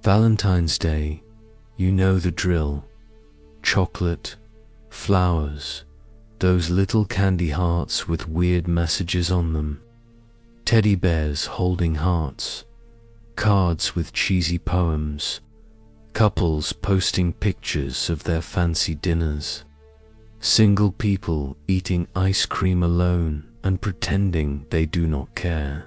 Valentine's Day, you know the drill. Chocolate, flowers, those little candy hearts with weird messages on them, teddy bears holding hearts, cards with cheesy poems, couples posting pictures of their fancy dinners, single people eating ice cream alone and pretending they do not care.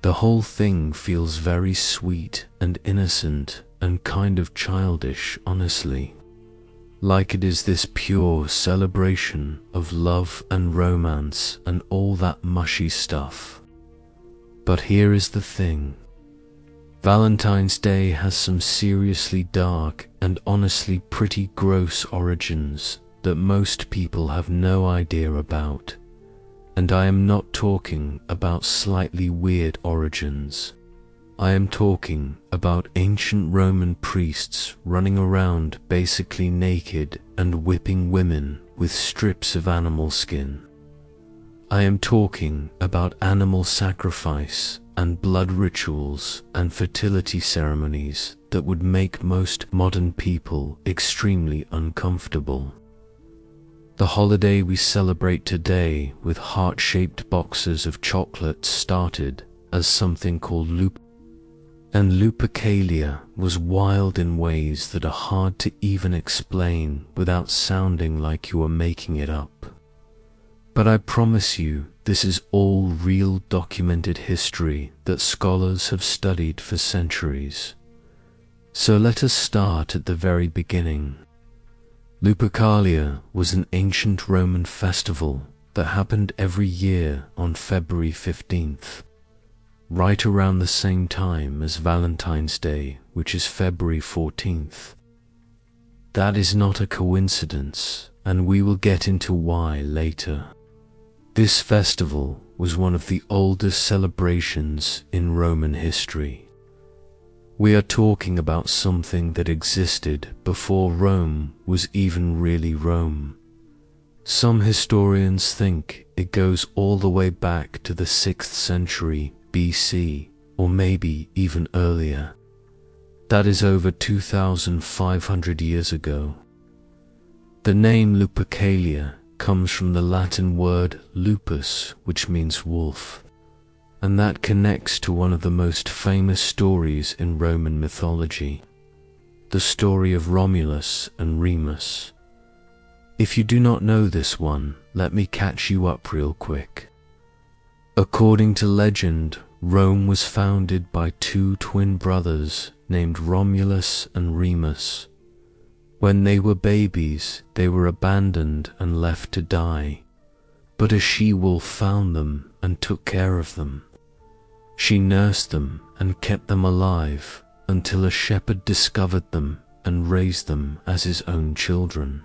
The whole thing feels very sweet and innocent and kind of childish, honestly. Like it is this pure celebration of love and romance and all that mushy stuff. But here is the thing. Valentine's Day has some seriously dark and honestly pretty gross origins that most people have no idea about. And I am not talking about slightly weird origins. I am talking about ancient Roman priests running around basically naked and whipping women with strips of animal skin. I am talking about animal sacrifice and blood rituals and fertility ceremonies that would make most modern people extremely uncomfortable. The holiday we celebrate today with heart-shaped boxes of chocolate started as something called Lupercalia was wild in ways that are hard to even explain without sounding like you are making it up. But I promise you, this is all real documented history that scholars have studied for centuries. So let us start at the very beginning. Lupercalia was an ancient Roman festival that happened every year on February 15th, right around the same time as Valentine's Day, which is February 14th. That is not a coincidence, and we will get into why later. This festival was one of the oldest celebrations in Roman history. We are talking about something that existed before Rome was even really Rome. Some historians think it goes all the way back to the 6th century BC, or maybe even earlier. That is over 2,500 years ago. The name Lupercalia comes from the Latin word lupus, which means wolf. And that connects to one of the most famous stories in Roman mythology, the story of Romulus and Remus. If you do not know this one, let me catch you up real quick. According to legend, Rome was founded by two twin brothers named Romulus and Remus. When they were babies, they were abandoned and left to die, but a she-wolf found them and took care of them. She nursed them and kept them alive until a shepherd discovered them and raised them as his own children.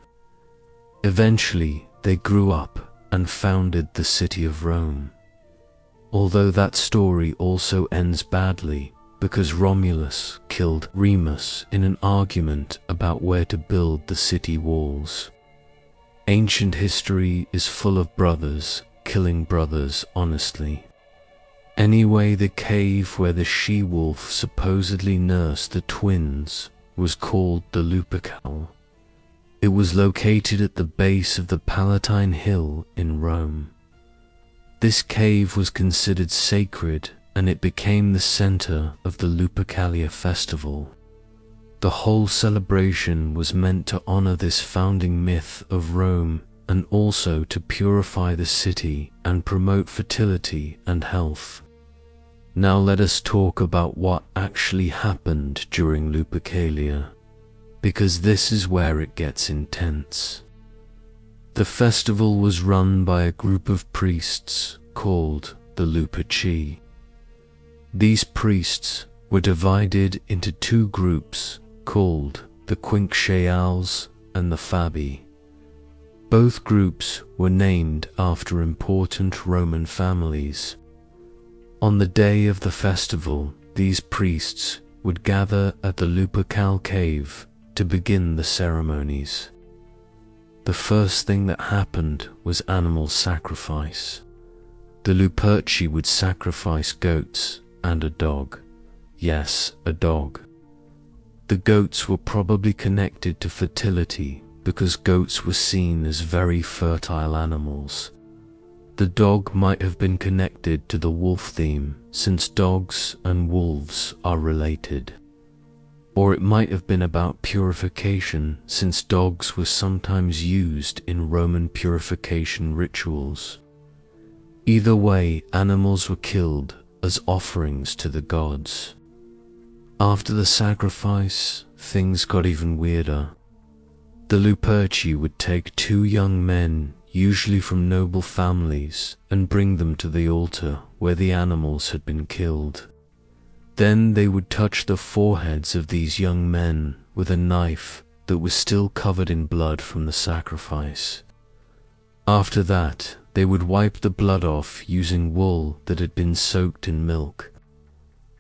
Eventually, they grew up and founded the city of Rome. Although that story also ends badly because Romulus killed Remus in an argument about where to build the city walls. Ancient history is full of brothers killing brothers, honestly. Anyway, the cave where the she-wolf supposedly nursed the twins was called the Lupercalia. It was located at the base of the Palatine Hill in Rome. This cave was considered sacred and it became the center of the Lupercalia festival. The whole celebration was meant to honor this founding myth of Rome and also to purify the city and promote fertility and health. Now let us talk about what actually happened during Lupercalia, because this is where it gets intense. The festival was run by a group of priests called the Luperci. These priests were divided into two groups called the Quinqueales and the Fabii. Both groups were named after important Roman families. On the day of the festival, these priests would gather at the Lupercal cave to begin the ceremonies. The first thing that happened was animal sacrifice. The Luperci would sacrifice goats and a dog. Yes, a dog. The goats were probably connected to fertility because goats were seen as very fertile animals. The dog might have been connected to the wolf theme, since dogs and wolves are related. Or it might have been about purification, since dogs were sometimes used in Roman purification rituals. Either way, animals were killed as offerings to the gods. After the sacrifice, things got even weirder. The Luperci would take two young men, usually from noble families, and bring them to the altar where the animals had been killed. Then they would touch the foreheads of these young men with a knife that was still covered in blood from the sacrifice. After that, they would wipe the blood off using wool that had been soaked in milk.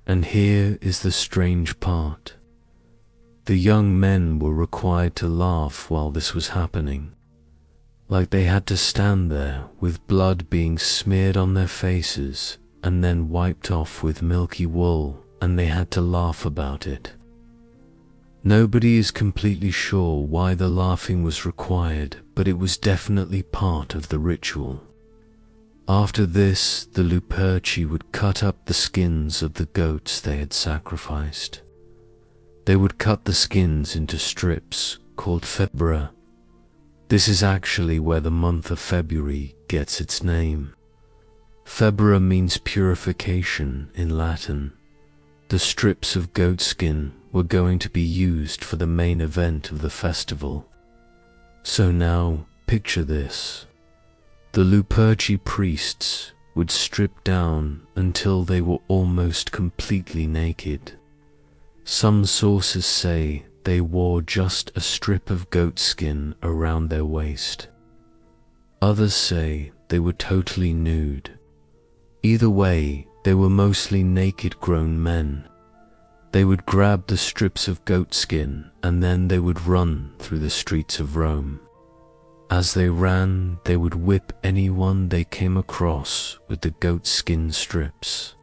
And here is the strange part. The young men were required to laugh while this was happening. Like they had to stand there with blood being smeared on their faces and then wiped off with milky wool, and they had to laugh about it. Nobody is completely sure why the laughing was required, but it was definitely part of the ritual. After this, the Luperci would cut up the skins of the goats they had sacrificed. They would cut the skins into strips called febra. This is actually where the month of February gets its name. Febra means purification in Latin. The strips of goat skin were going to be used for the main event of the festival. So now, picture this. The Luperci priests would strip down until they were almost completely naked. Some sources say they wore just a strip of goat skin around their waist. Others say they were totally nude. Either way, they were mostly naked grown men. They would grab the strips of goat skin and then they would run through the streets of Rome. As they ran, they would whip anyone they came across with the goat skin strips.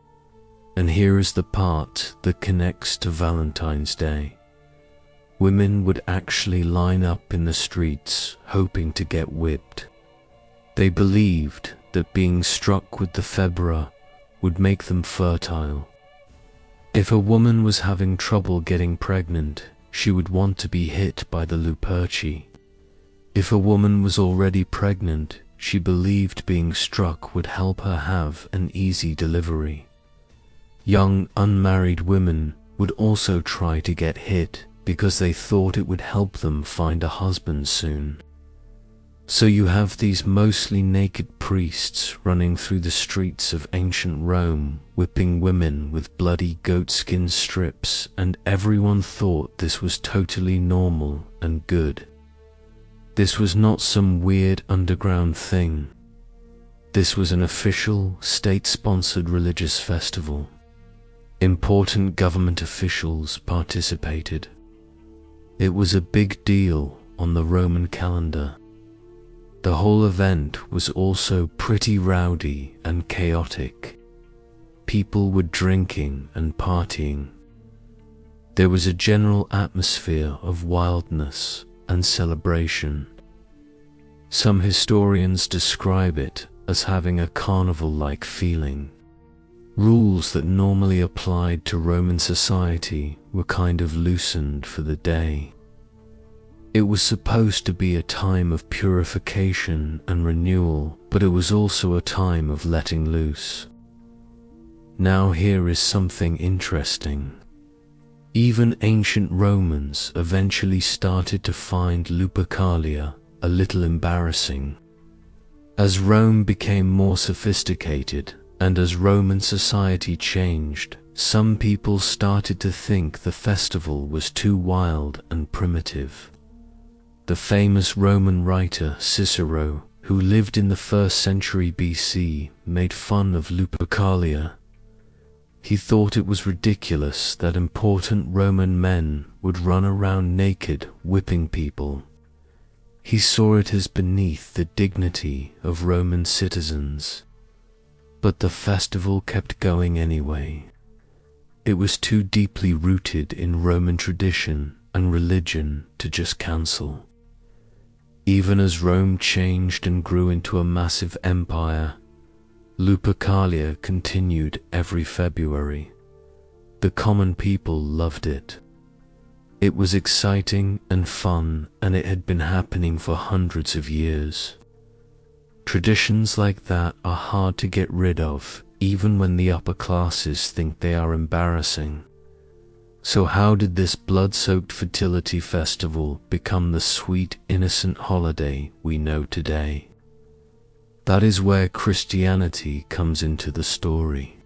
And here is the part that connects to Valentine's Day. Women would actually line up in the streets hoping to get whipped. They believed that being struck with the febra would make them fertile. If a woman was having trouble getting pregnant, she would want to be hit by the Luperci. If a woman was already pregnant, she believed being struck would help her have an easy delivery. Young unmarried women would also try to get hit because they thought it would help them find a husband soon. So you have these mostly naked priests running through the streets of ancient Rome, whipping women with bloody goatskin strips, and everyone thought this was totally normal and good. This was not some weird underground thing. This was an official, state-sponsored religious festival. Important government officials participated. It was a big deal on the Roman calendar. The whole event was also pretty rowdy and chaotic. People were drinking and partying. There was a general atmosphere of wildness and celebration. Some historians describe it as having a carnival-like feeling. Rules that normally applied to Roman society were kind of loosened for the day. It was supposed to be a time of purification and renewal, but it was also a time of letting loose. Now here is something interesting. Even ancient Romans eventually started to find Lupercalia a little embarrassing. As Rome became more sophisticated, and as Roman society changed, some people started to think the festival was too wild and primitive. The famous Roman writer Cicero, who lived in the 1st century BC, made fun of Lupercalia. He thought it was ridiculous that important Roman men would run around naked, whipping people. He saw it as beneath the dignity of Roman citizens. But the festival kept going anyway. It was too deeply rooted in Roman tradition and religion to just cancel. Even as Rome changed and grew into a massive empire, Lupercalia continued every February. The common people loved it. It was exciting and fun, and it had been happening for hundreds of years. Traditions like that are hard to get rid of, even when the upper classes think they are embarrassing. So how did this blood-soaked fertility festival become the sweet, innocent holiday we know today? That is where Christianity comes into the story.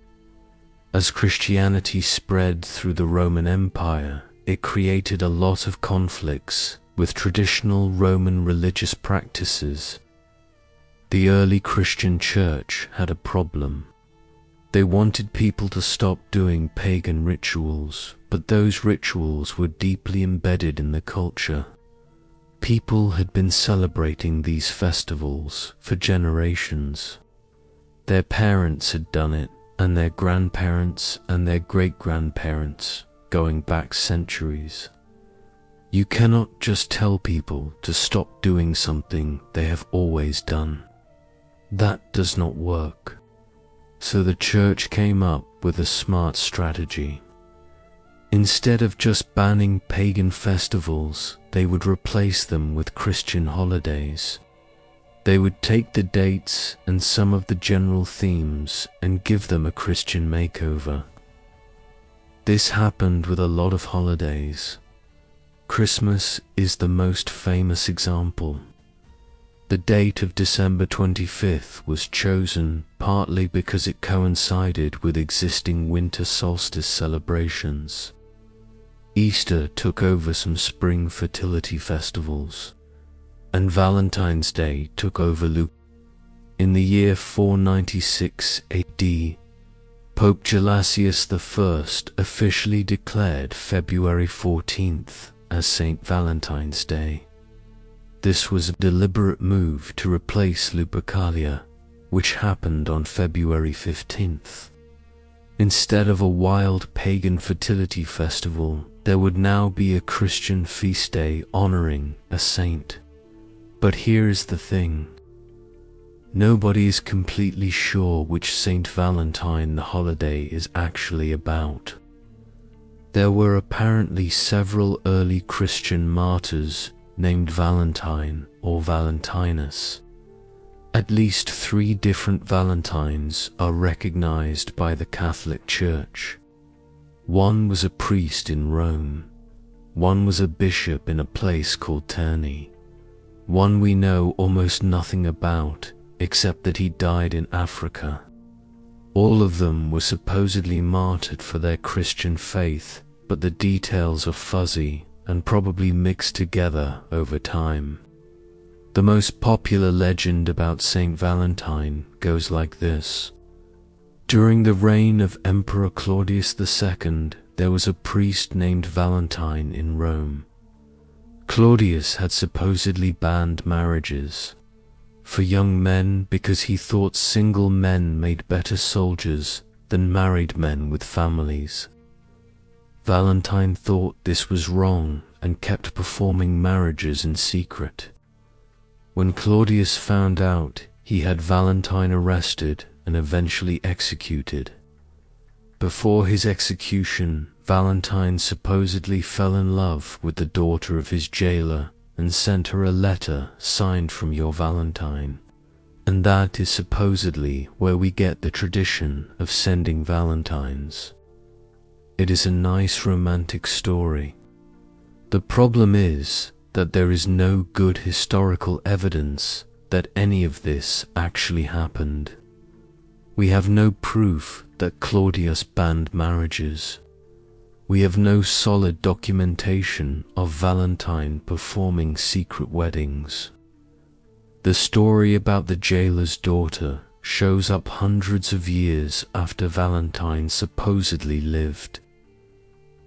As Christianity spread through the Roman Empire, it created a lot of conflicts with traditional Roman religious practices. The early Christian church had a problem. They wanted people to stop doing pagan rituals, but those rituals were deeply embedded in the culture. People had been celebrating these festivals for generations. Their parents had done it, and their grandparents and their great-grandparents, going back centuries. You cannot just tell people to stop doing something they have always done. That does not work. So the church came up with a smart strategy. Instead of just banning pagan festivals, they would replace them with Christian holidays. They would take the dates and some of the general themes and give them a Christian makeover. This happened with a lot of holidays. Christmas is the most famous example. The date of December 25th was chosen partly because it coincided with existing winter solstice celebrations. Easter took over some spring fertility festivals, and Valentine's Day took over Luke. In the year 496 AD, Pope Gelasius I officially declared February 14th as St. Valentine's Day. This was a deliberate move to replace Lupercalia, which happened on February 15th. Instead of a wild pagan fertility festival, there would now be a Christian feast day honoring a saint. But here's the thing. Nobody is completely sure which Saint Valentine the holiday is actually about. There were apparently several early Christian martyrs named Valentine or Valentinus. At least 3 different Valentines are recognized by the Catholic Church. One was a priest in Rome. One was a bishop in a place called Terni. One we know almost nothing about, except that he died in Africa. All of them were supposedly martyred for their Christian faith, but the details are fuzzy and probably mixed together over time. The most popular legend about Saint Valentine goes like this. During the reign of Emperor Claudius II, there was a priest named Valentine in Rome. Claudius had supposedly banned marriages for young men because he thought single men made better soldiers than married men with families. Valentine thought this was wrong and kept performing marriages in secret. When Claudius found out, he had Valentine arrested and eventually executed. Before his execution, Valentine supposedly fell in love with the daughter of his jailer and sent her a letter signed from your Valentine. And that is supposedly where we get the tradition of sending Valentines. It is a nice romantic story. The problem is that there is no good historical evidence that any of this actually happened. We have no proof that Claudius banned marriages. We have no solid documentation of Valentine performing secret weddings. The story about the jailer's daughter shows up hundreds of years after Valentine supposedly lived.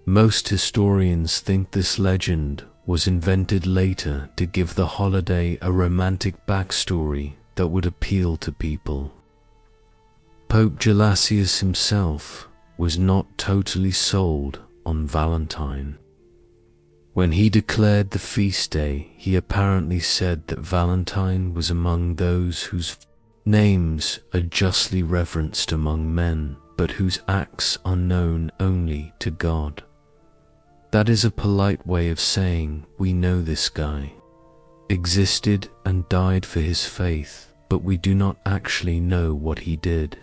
Most historians think this legend was invented later to give the holiday a romantic backstory that would appeal to people. Pope Gelasius himself was not totally sold on Valentine. When he declared the feast day, he apparently said that Valentine was among those whose names are justly reverenced among men, but whose acts are known only to God. That is a polite way of saying we know this guy existed and died for his faith, but we do not actually know what he did.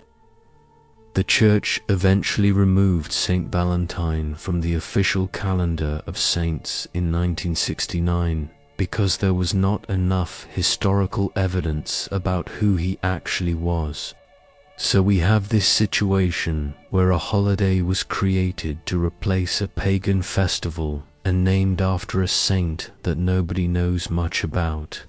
The church eventually removed Saint Valentine from the official calendar of saints in 1969 because there was not enough historical evidence about who he actually was. So we have this situation where a holiday was created to replace a pagan festival and named after a saint that nobody knows much about.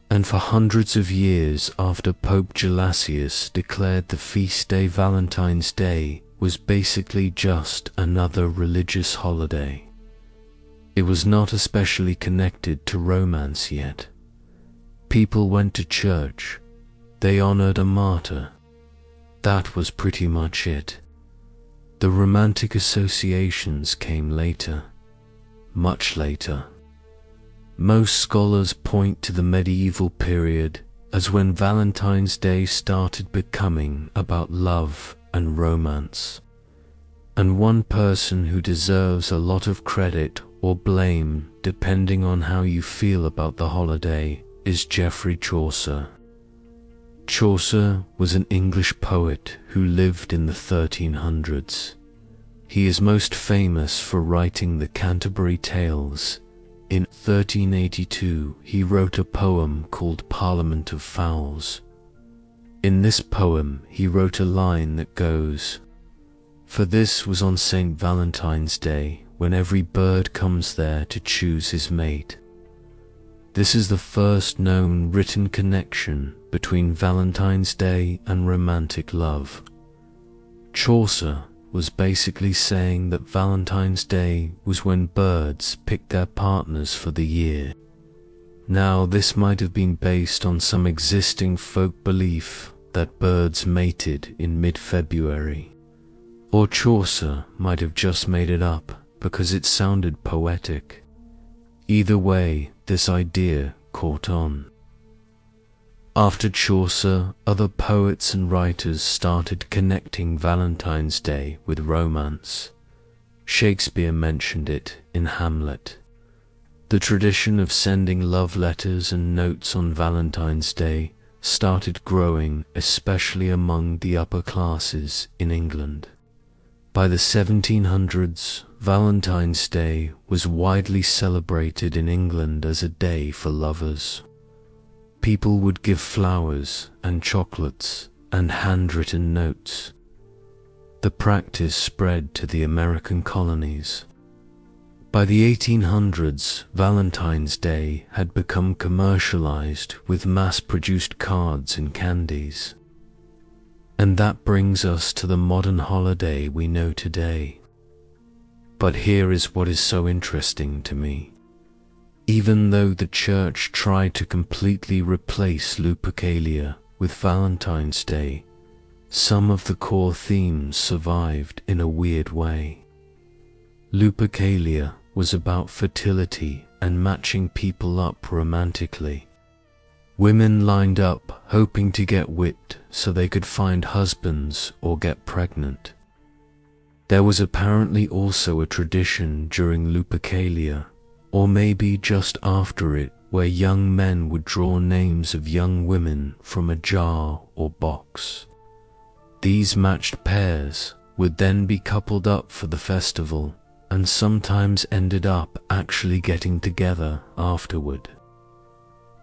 And for hundreds of years after Pope Gelasius declared the feast day Valentine's Day was basically just another religious holiday. It was not especially connected to romance yet. People went to church. They honored a martyr. That was pretty much it. The romantic associations came later, much later. Most scholars point to the medieval period as when Valentine's Day started becoming about love and romance. And one person who deserves a lot of credit or blame, depending on how you feel about the holiday, is Geoffrey Chaucer. Chaucer was an English poet who lived in the 1300s. He is most famous for writing the Canterbury Tales. In 1382, he wrote a poem called Parliament of Fowls. In this poem, he wrote a line that goes, "For this was on St. Valentine's Day, when every bird comes there to choose his mate." This is the first known written connection between Valentine's Day and romantic love. Chaucer was basically saying that Valentine's Day was when birds picked their partners for the year. Now, this might have been based on some existing folk belief that birds mated in mid-February, or Chaucer might have just made it up because it sounded poetic. Either way, this idea caught on. After Chaucer, other poets and writers started connecting Valentine's Day with romance. Shakespeare mentioned it in Hamlet. The tradition of sending love letters and notes on Valentine's Day started growing, especially among the upper classes in England. By the 1700s, Valentine's Day was widely celebrated in England as a day for lovers. People would give flowers and chocolates and handwritten notes. The practice spread to the American colonies. By the 1800s, Valentine's Day had become commercialized with mass-produced cards and candies. And that brings us to the modern holiday we know today. But here is what is so interesting to me. Even though the church tried to completely replace Lupercalia with Valentine's Day, some of the core themes survived in a weird way. Lupercalia was about fertility and matching people up romantically. Women lined up hoping to get whipped so they could find husbands or get pregnant. There was apparently also a tradition during Lupercalia, or maybe just after it, where young men would draw names of young women from a jar or box. These matched pairs would then be coupled up for the festival and sometimes ended up actually getting together afterward.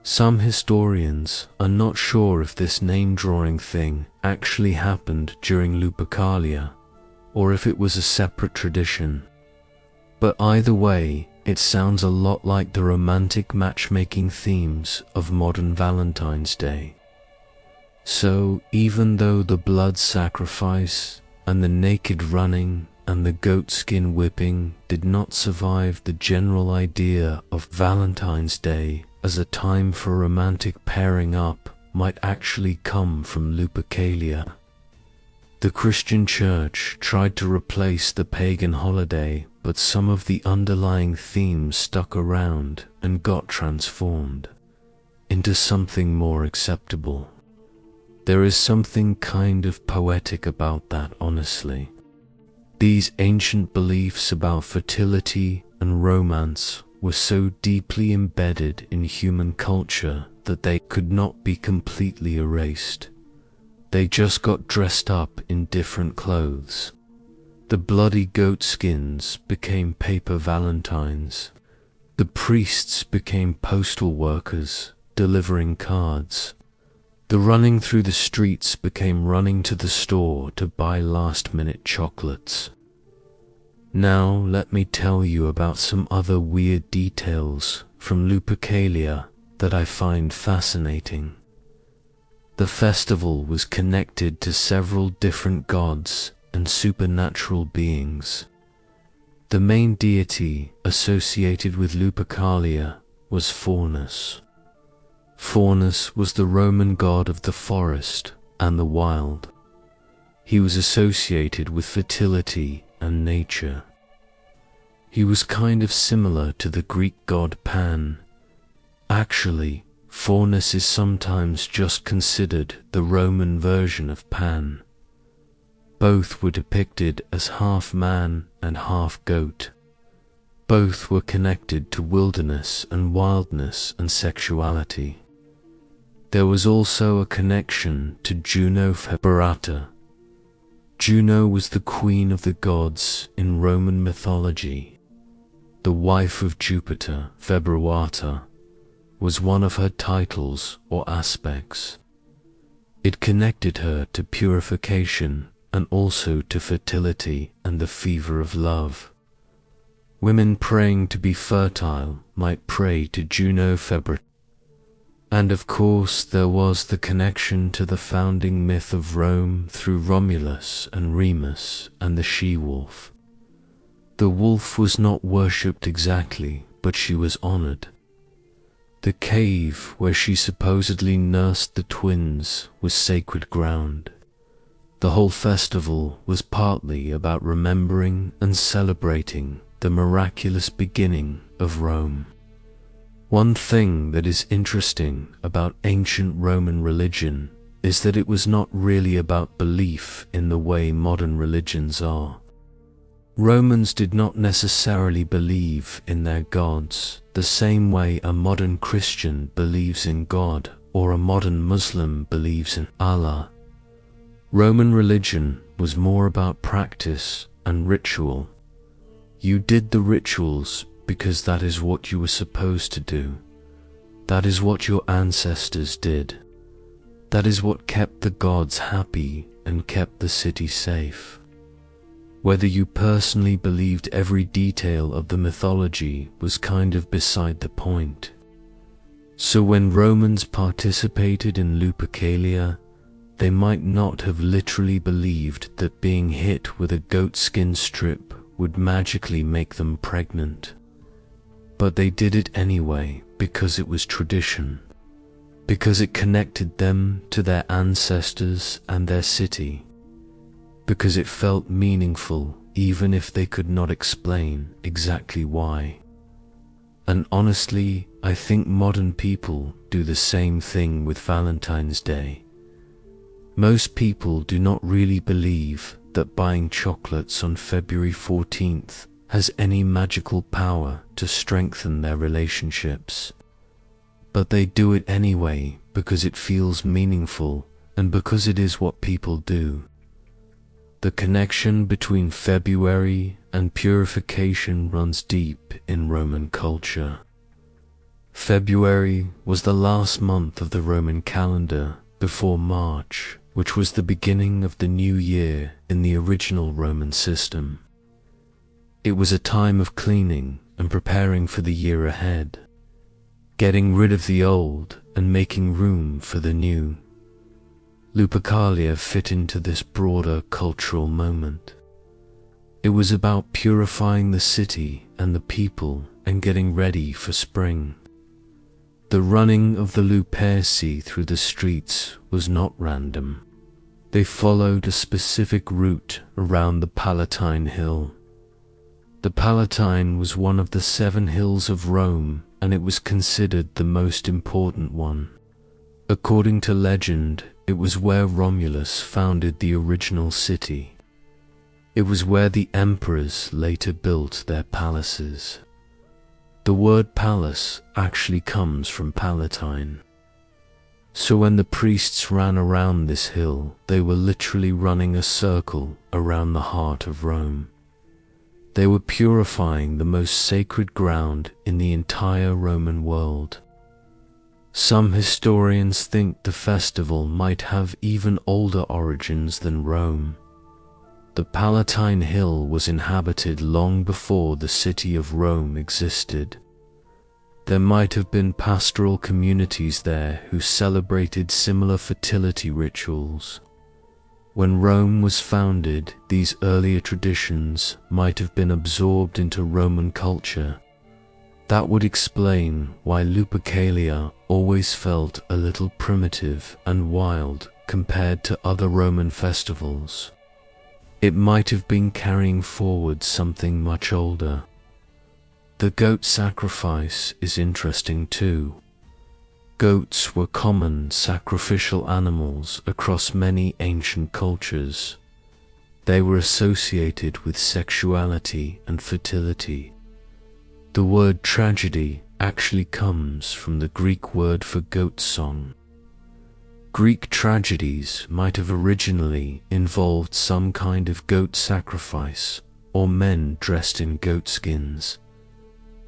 Some historians are not sure if this name-drawing thing actually happened during Lupercalia or if it was a separate tradition. But either way, it sounds a lot like the romantic matchmaking themes of modern Valentine's Day. So, even though the blood sacrifice and the naked running and the goatskin whipping did not survive, the general idea of Valentine's Day as a time for romantic pairing up might actually come from Lupercalia. The Christian Church tried to replace the pagan holiday, but some of the underlying themes stuck around and got transformed into something more acceptable. There is something kind of poetic about that, honestly. These ancient beliefs about fertility and romance were so deeply embedded in human culture that they could not be completely erased. They just got dressed up in different clothes. The bloody goat skins became paper valentines. The priests became postal workers, delivering cards. The running through the streets became running to the store to buy last-minute chocolates. Now let me tell you about some other weird details from Lupercalia that I find fascinating. The festival was connected to several different gods and supernatural beings. The main deity associated with Lupercalia was Faunus. Faunus was the Roman god of the forest and the wild. He was associated with fertility and nature. He was kind of similar to the Greek god Pan. Actually, Faunus is sometimes just considered the Roman version of Pan. Both were depicted as half man and half goat. Both were connected to wilderness and wildness and sexuality. There was also a connection to Juno Februata. Juno was the queen of the gods in Roman mythology. The wife of Jupiter, Februata, was one of her titles or aspects. It connected her to purification and also to fertility and the fever of love. Women praying to be fertile might pray to Juno Februata. And of course there was the connection to the founding myth of Rome through Romulus and Remus and the she-wolf. The wolf was not worshipped exactly, but she was honored. The cave where she supposedly nursed the twins was sacred ground. The whole festival was partly about remembering and celebrating the miraculous beginning of Rome. One thing that is interesting about ancient Roman religion is that it was not really about belief in the way modern religions are. Romans did not necessarily believe in their gods the same way a modern Christian believes in God or a modern Muslim believes in Allah. Roman religion was more about practice and ritual. You did the rituals because that is what you were supposed to do. That is what your ancestors did. That is what kept the gods happy and kept the city safe. Whether you personally believed every detail of the mythology was kind of beside the point. So when Romans participated in Lupercalia, they might not have literally believed that being hit with a goatskin strip would magically make them pregnant. But they did it anyway because it was tradition, because it connected them to their ancestors and their city, because it felt meaningful even if they could not explain exactly why. And honestly, I think modern people do the same thing with Valentine's Day. Most people do not really believe that buying chocolates on February 14th has any magical power to strengthen their relationships. But they do it anyway because it feels meaningful and because it is what people do. The connection between February and purification runs deep in Roman culture. February was the last month of the Roman calendar before March, which was the beginning of the new year in the original Roman system. It was a time of cleaning and preparing for the year ahead, getting rid of the old and making room for the new. Lupercalia fit into this broader cultural moment. It was about purifying the city and the people and getting ready for spring. The running of the Luperci through the streets was not random. They followed a specific route around the Palatine Hill. The Palatine was one of the 7 hills of Rome, and it was considered the most important one. According to legend, it was where Romulus founded the original city. It was where the emperors later built their palaces. The word palace actually comes from Palatine. So when the priests ran around this hill, they were literally running a circle around the heart of Rome. They were purifying the most sacred ground in the entire Roman world. Some historians think the festival might have even older origins than Rome. The Palatine Hill was inhabited long before the city of Rome existed. There might have been pastoral communities there who celebrated similar fertility rituals. When Rome was founded, these earlier traditions might have been absorbed into Roman culture. That would explain why Lupercalia always felt a little primitive and wild compared to other Roman festivals. It might have been carrying forward something much older. The goat sacrifice is interesting too. Goats were common sacrificial animals across many ancient cultures. They were associated with sexuality and fertility. The word tragedy actually comes from the Greek word for goat song. Greek tragedies might have originally involved some kind of goat sacrifice or men dressed in goat skins.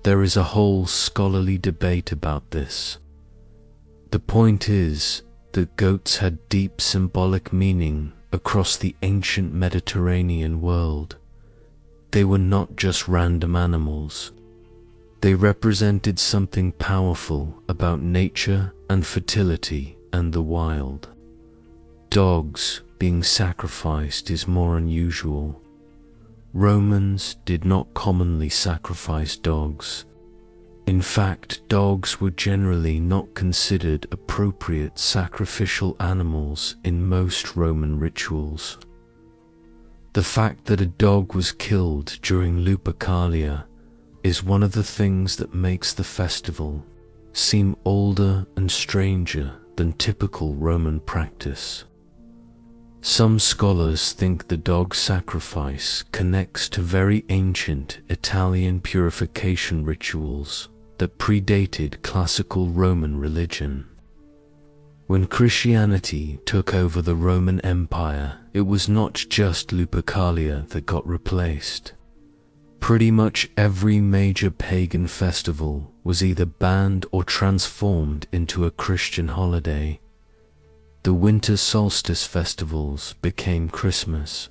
There is a whole scholarly debate about this. The point is that goats had deep symbolic meaning across the ancient Mediterranean world. They were not just random animals. They represented something powerful about nature and fertility and the wild. Dogs being sacrificed is more unusual. Romans did not commonly sacrifice dogs. In fact, dogs were generally not considered appropriate sacrificial animals in most Roman rituals. The fact that a dog was killed during Lupercalia is one of the things that makes the festival seem older and stranger than typical Roman practice. Some scholars think the dog sacrifice connects to very ancient Italian purification rituals that predated classical Roman religion. When Christianity took over the Roman Empire, it was not just Lupercalia that got replaced. Pretty much every major pagan festival was either banned or transformed into a Christian holiday. The winter solstice festivals became Christmas.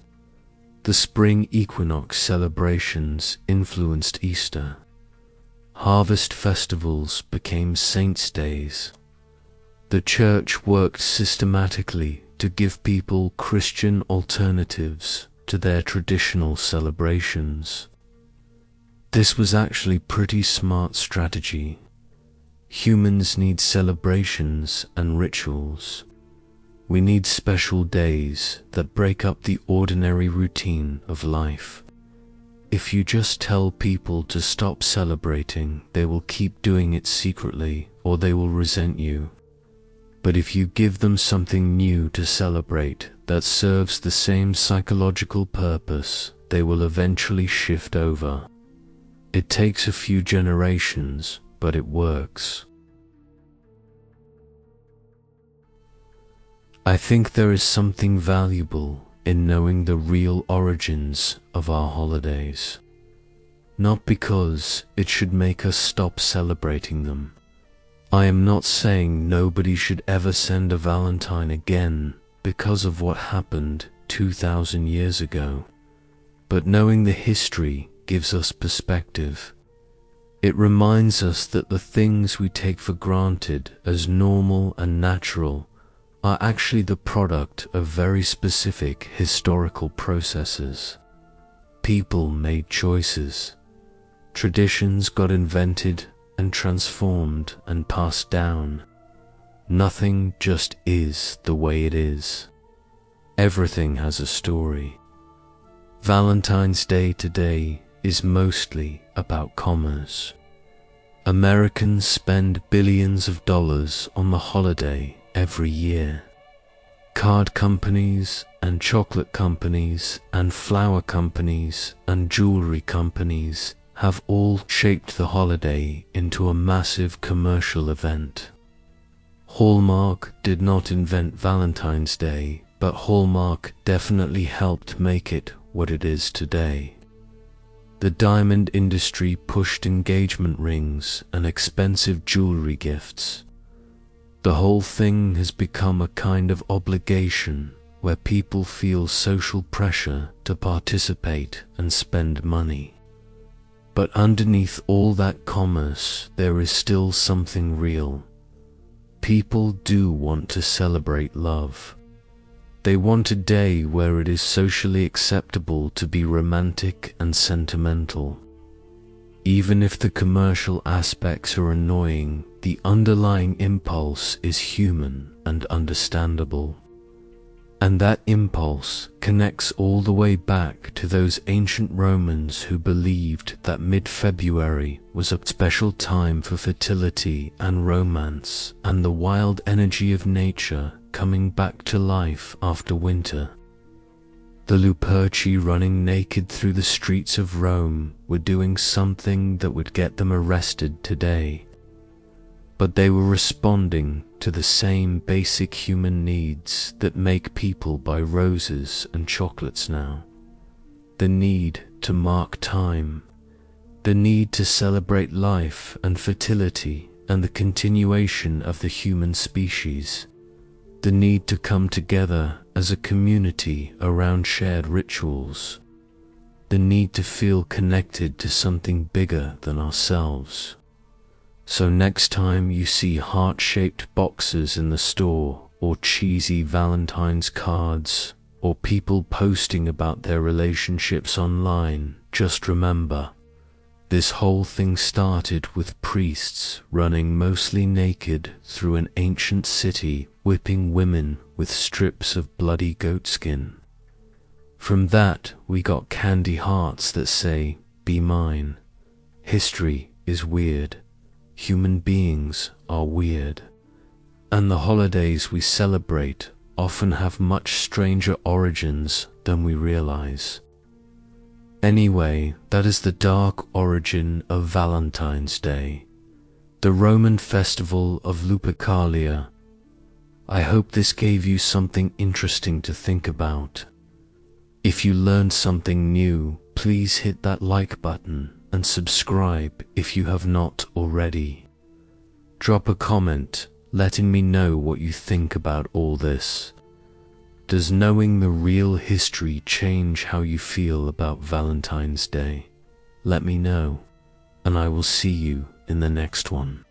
The spring equinox celebrations influenced Easter. Harvest festivals became saints' days. The church worked systematically to give people Christian alternatives to their traditional celebrations. This was actually pretty smart strategy. Humans need celebrations and rituals. We need special days that break up the ordinary routine of life. If you just tell people to stop celebrating, they will keep doing it secretly or they will resent you. But if you give them something new to celebrate that serves the same psychological purpose, they will eventually shift over. It takes a few generations, but it works. I think there is something valuable in knowing the real origins of our holidays. Not because it should make us stop celebrating them. I am not saying nobody should ever send a Valentine again because of what happened 2,000 years ago. But knowing the history gives us perspective. It reminds us that the things we take for granted as normal and natural are actually the product of very specific historical processes. People made choices. Traditions got invented and transformed and passed down. Nothing just is the way it is. Everything has a story. Valentine's Day today is mostly about commerce. Americans spend billions of dollars on the holiday every year. Card companies and chocolate companies and flower companies and jewelry companies have all shaped the holiday into a massive commercial event. Hallmark did not invent Valentine's Day, but Hallmark definitely helped make it what it is today. The diamond industry pushed engagement rings and expensive jewelry gifts. The whole thing has become a kind of obligation where people feel social pressure to participate and spend money. But underneath all that commerce, there is still something real. People do want to celebrate love. They want a day where it is socially acceptable to be romantic and sentimental. Even if the commercial aspects are annoying, the underlying impulse is human and understandable. And that impulse connects all the way back to those ancient Romans who believed that mid-February was a special time for fertility and romance and the wild energy of nature coming back to life after winter. The Luperci running naked through the streets of Rome were doing something that would get them arrested today. But they were responding to the same basic human needs that make people buy roses and chocolates now. The need to mark time, the need to celebrate life and fertility and the continuation of the human species, the need to come together as a community around shared rituals, the need to feel connected to something bigger than ourselves. So next time you see heart-shaped boxes in the store, or cheesy Valentine's cards, or people posting about their relationships online, just remember, this whole thing started with priests running mostly naked through an ancient city, whipping women with strips of bloody goatskin. From that, we got candy hearts that say, "Be mine." History is weird. Human beings are weird. And the holidays we celebrate often have much stranger origins than we realize. Anyway, that is the dark origin of Valentine's Day, the Roman festival of Lupercalia. I hope this gave you something interesting to think about. If you learned something new, please hit that like button and subscribe if you have not already. Drop a comment letting me know what you think about all this. Does knowing the real history change how you feel about Valentine's Day? Let me know, and I will see you in the next one.